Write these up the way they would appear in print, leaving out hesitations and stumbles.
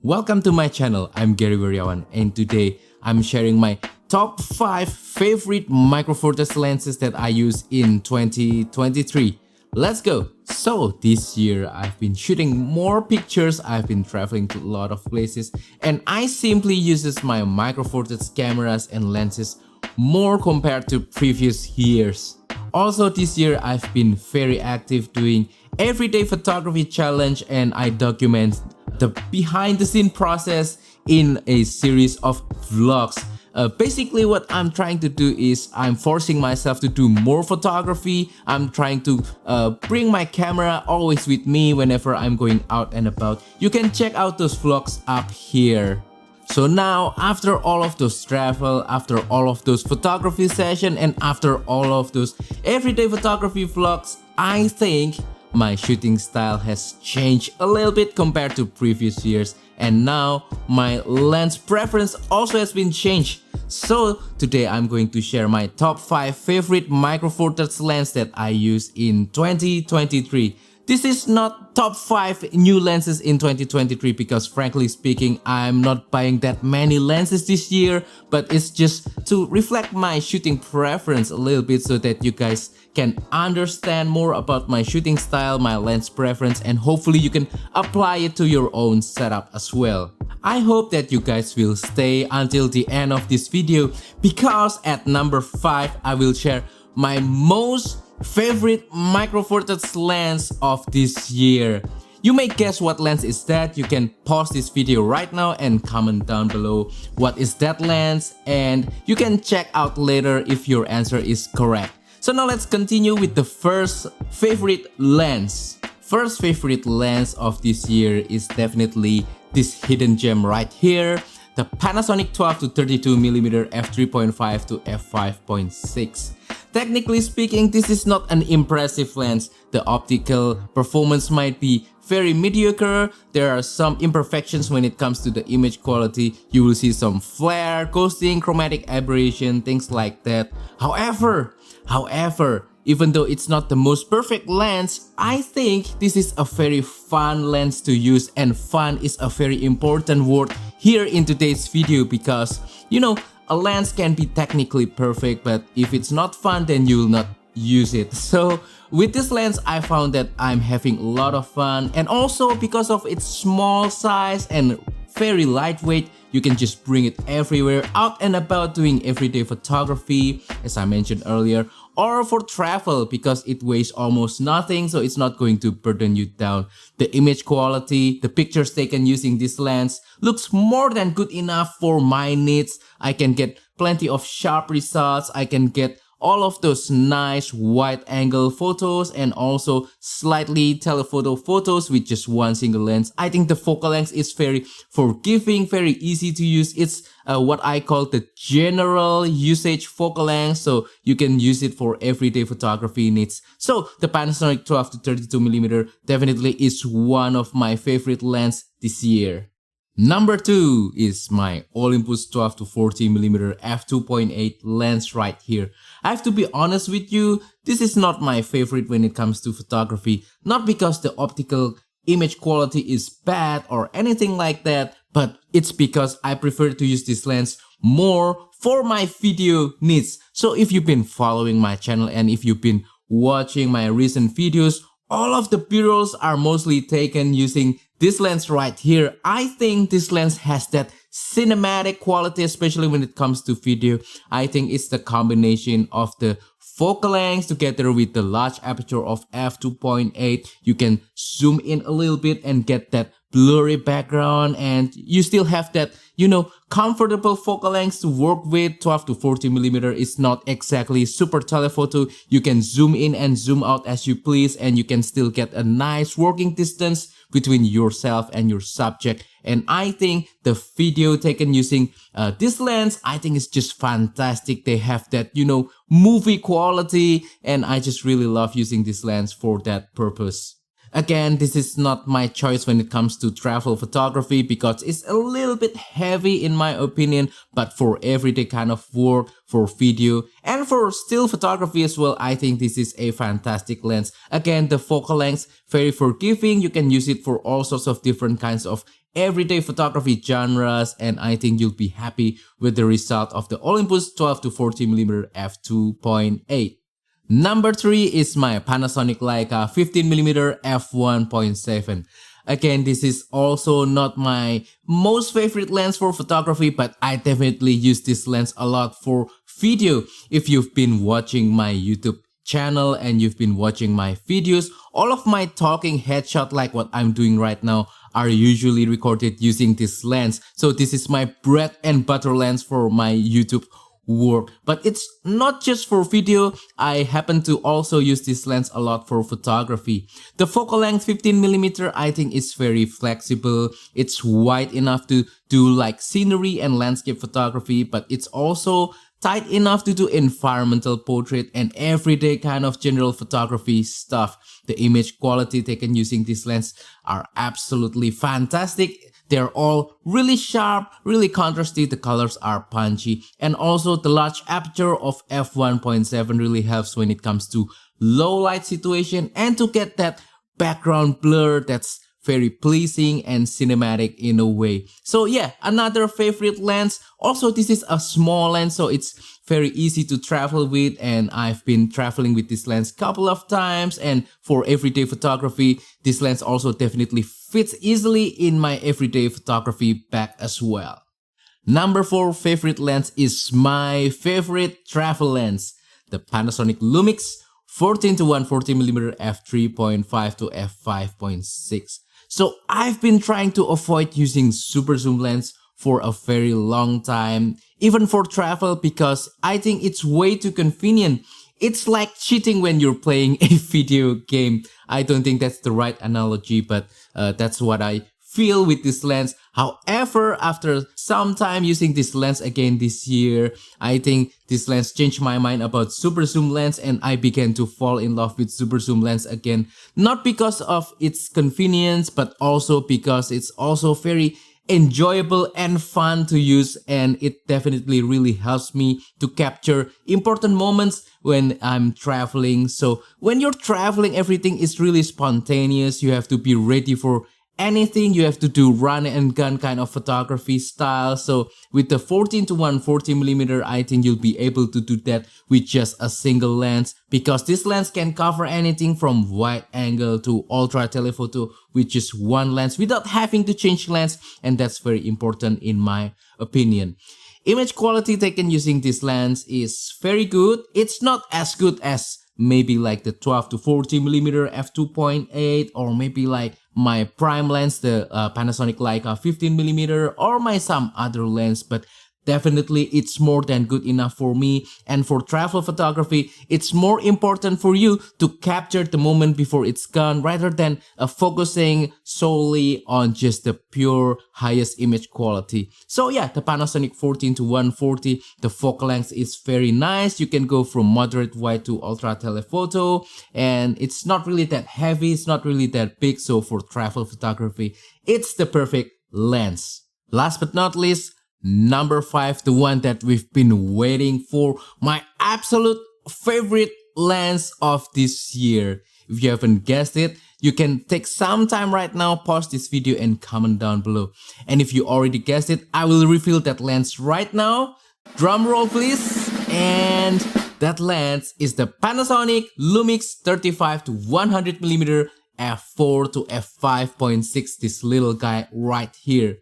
Welcome to my channel. I'm Gary Wiryawan, and today I'm sharing my top 5 favorite micro four thirds lenses that I use in 2023. Let's go! So this year I've been shooting more pictures, I've been traveling to a lot of places, and I simply uses my micro four thirds cameras and lenses more compared to previous years. Also this year I've been very active doing everyday photography challenge, and I document the behind the scene process in a series of vlogs. Basically what I'm trying to do is I'm forcing myself to do more photography. I'm trying to bring my camera always with me whenever I'm going out and about. You can check out those vlogs up here. So now, after all of those travel, after all of those photography sessions, and after all of those everyday photography vlogs, I think my shooting style has changed a little bit compared to previous years, and now my lens preference also has been changed. So today I'm going to share my top 5 favorite micro four thirds lens that I use in 2023. This is not top 5 new lenses in 2023 because frankly speaking, I'm not buying that many lenses this year, but it's just to reflect my shooting preference a little bit so that you guys can understand more about my shooting style, my lens preference, and hopefully you can apply it to your own setup as well. I hope that you guys will stay until the end of this video because at number 5 I will share my most favorite micro four thirds lens of this year. You may guess what lens is that. You can pause this video right now and comment down below what is that lens, and you can check out later if your answer is correct. So now let's continue with the first favorite lens. First favorite lens of this year is definitely this hidden gem right here, the Panasonic 12 to 32mm f3.5 to f5.6. Technically speaking, this is not an impressive lens. The optical performance might be very mediocre. There are some imperfections when it comes to the image quality. You will see some flare, ghosting, chromatic aberration, things like that. However, even though it's not the most perfect lens, I think this is a very fun lens to use, and fun is a very important word here in today's video because, you know, a lens can be technically perfect, but if it's not fun, then you will not use it. So with this lens, I found that I'm having a lot of fun, and also because of its small size and very lightweight, you can just bring it everywhere, out and about doing everyday photography, as I mentioned earlier, or for travel because it weighs almost nothing, so it's not going to burden you down. The image quality, the pictures taken using this lens looks more than good enough for my needs. I can get plenty of sharp results. I can get all of those nice wide angle photos and also slightly telephoto photos with just one single lens. I think the focal length is very forgiving, very easy to use. It's what I call the general usage focal length, so you can use it for everyday photography needs. So the Panasonic 12 to 32mm definitely is one of my favorite lenses this year. Number 2 is my Olympus 12 to 40mm f2.8 lens right here. I have to be honest with you, this is not my favorite when it comes to photography. Not because the optical image quality is bad or anything like that, but it's because I prefer to use this lens more for my video needs. So if you've been following my channel and if you've been watching my recent videos, all of the B-rolls are mostly taken using this lens right here. I think this lens has that cinematic quality, especially when it comes to video. I think it's the combination of the focal length together with the large aperture of f2.8. You can zoom in a little bit and get that blurry background, and you still have that, you know, comfortable focal length to work with. 12 to 40mm is not exactly super telephoto. You can zoom in and zoom out as you please, and you can still get a nice working distance between yourself and your subject. And I think the video taken using this lens, I think it's just fantastic. They have that, you know, movie quality, and I just really love using this lens for that purpose. Again, this is not my choice when it comes to travel photography because it's a little bit heavy in my opinion, but for everyday kind of work, for video, and for still photography as well, I think this is a fantastic lens. Again, the focal length, very forgiving, you can use it for all sorts of different kinds of everyday photography genres, and I think you'll be happy with the result of the Olympus 12 to 40mm f2.8. Number 3 is my Panasonic Leica 15mm f1.7. Again, this is also not my most favorite lens for photography, but I definitely use this lens a lot for video. If you've been watching my YouTube channel and you've been watching my videos, all of my talking headshot like what I'm doing right now are usually recorded using this lens. So this is my bread and butter lens for my YouTube work, but it's not just for video. I happen to also use this lens a lot for photography. The focal length 15mm I think is very flexible. It's wide enough to do like scenery and landscape photography, but it's also tight enough to do environmental portrait and everyday kind of general photography stuff. The image quality taken using this lens are absolutely fantastic. They're all really sharp, really contrasty, the colors are punchy, and also the large aperture of f1.7 really helps when it comes to low light situation and to get that background blur that's very pleasing and cinematic in a way. So yeah, another favorite lens. Also, this is a small lens, so it's very easy to travel with, and I've been traveling with this lens a couple of times, and for everyday photography, this lens also definitely fits easily in my everyday photography bag as well. Number 4 favorite lens is my favorite travel lens, the Panasonic Lumix 14 to 140mm f3.5 to f5.6. So I've been trying to avoid using super zoom lens for a very long time, even for travel, because I think it's way too convenient. It's like cheating when you're playing a video game. I don't think that's the right analogy, but that's what I feel with this lens. However, after some time using this lens again this year, I think this lens changed my mind about super zoom lens, and I began to fall in love with super zoom lens again. Not because of its convenience, but also because it's also very enjoyable and fun to use, and it definitely really helps me to capture important moments when I'm traveling. So when you're traveling, everything is really spontaneous. You have to be ready for anything. You have to do run and gun kind of photography style. So with the 14 to 140mm, I think you'll be able to do that with just a single lens, because this lens can cover anything from wide angle to ultra telephoto with just one lens without having to change lens, and that's very important in my opinion. Image quality taken using this lens is very good. It's not as good as maybe like the 12 to 40mm f2.8, or maybe like my prime lens, the Panasonic Leica 15mm, or my some other lens, but definitely it's more than good enough for me. And for travel photography, it's more important for you to capture the moment before it's gone, rather than focusing solely on just the pure highest image quality. So yeah, the Panasonic 14 to 140, the focal length is very nice. You can go from moderate wide to ultra telephoto, and it's not really that heavy, it's not really that big. So for travel photography, it's the perfect lens. Last but not least, number 5, the one that we've been waiting for, my absolute favorite lens of this year. If you haven't guessed it, you can take some time right now, pause this video and comment down below. And if you already guessed it, I will reveal that lens right now. Drum roll please. And that lens is the Panasonic Lumix 35 to 100mm f4 to f5.6, this little guy right here.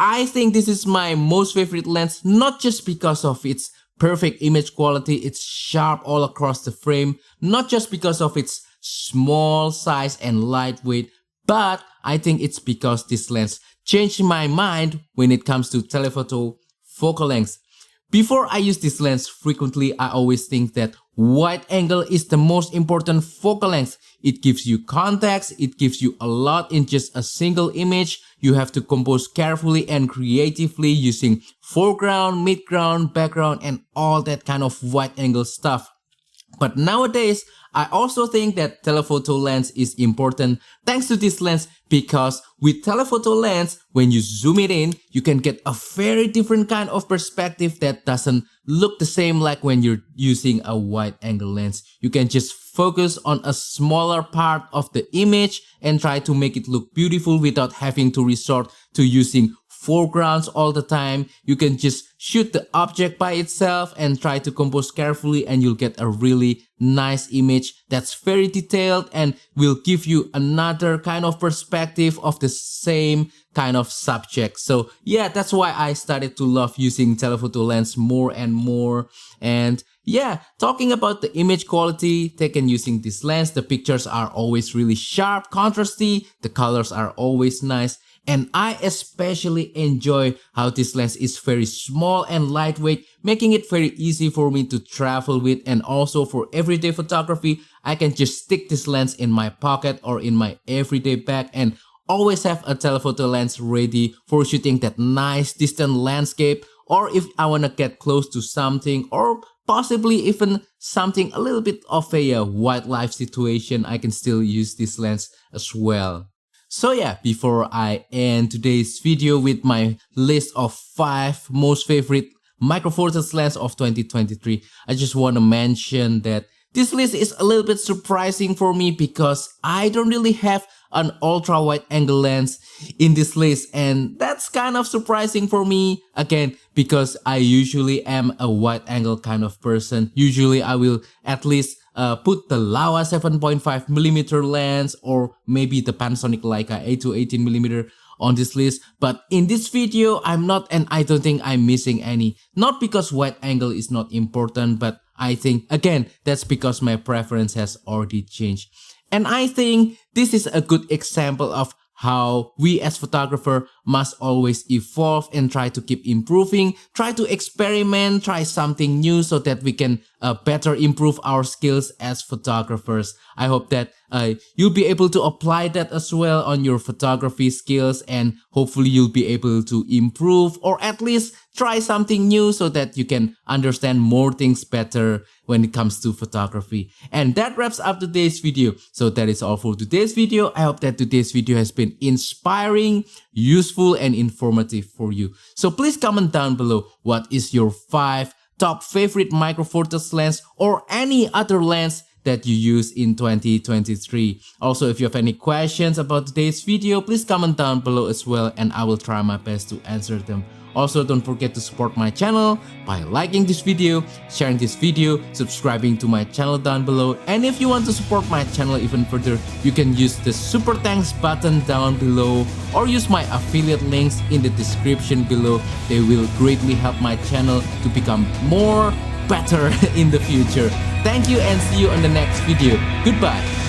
I think this is my most favorite lens, not just because of its perfect image quality, it's sharp all across the frame, not just because of its small size and lightweight, but I think it's because this lens changed my mind when it comes to telephoto focal length. Before I use this lens frequently, I always think that wide angle is the most important focal length. It gives you context, it gives you a lot in just a single image. You have to compose carefully and creatively using foreground, midground, background, and all that kind of wide angle stuff. But nowadays, I also think that telephoto lens is important thanks to this lens, because with telephoto lens, when you zoom it in, you can get a very different kind of perspective that doesn't look the same like when you're using a wide angle lens. You can just focus on a smaller part of the image and try to make it look beautiful without having to resort to using foregrounds all the time. You can just shoot the object by itself and try to compose carefully, and you'll get a really nice image that's very detailed and will give you another kind of perspective of the same kind of subject. So yeah, that's why I started to love using telephoto lens more and more. And yeah, talking about the image quality taken using this lens, the pictures are always really sharp, contrasty, the colors are always nice. And I especially enjoy how this lens is very small and lightweight, making it very easy for me to travel with. And also for everyday photography, I can just stick this lens in my pocket or in my everyday bag and always have a telephoto lens ready for shooting that nice distant landscape, or if I want to get close to something, or possibly even something a little bit of a wildlife situation, I can still use this lens as well. So yeah, before I end today's video with my list of 5 most favorite Micro Four Thirds lens of 2023, I just want to mention that this list is a little bit surprising for me, because I don't really have an ultra wide angle lens in this list, and that's kind of surprising for me, again, because I usually am a wide angle kind of person. Usually I will at least put the Laowa 7.5mm lens, or maybe the Panasonic Leica 8 to 18mm on this list. But in this video, I'm not, and I don't think I'm missing any. Not because wide angle is not important, but I think, again, that's because my preference has already changed. And I think this is a good example of how we as photographer must always evolve and try to keep improving, try to experiment, try something new so that we can better improve our skills as photographers. I hope that you'll be able to apply that as well on your photography skills, and hopefully you'll be able to improve, or at least try something new so that you can understand more things better when it comes to photography. And that wraps up today's video. So that is all for today's video. I hope that today's video has been inspiring, useful, and informative for you. So please comment down below what is your 5 top favorite Micro Four Thirds lens, or any other lens that you use in 2023. Also, if you have any questions about today's video, please comment down below as well, and I will try my best to answer them. Also, don't forget to support my channel by liking this video, sharing this video, subscribing to my channel down below. And if you want to support my channel even further, you can use the super thanks button down below, or use my affiliate links in the description below. They will greatly help my channel to become better in the future. Thank you, and see you on the next video. Goodbye.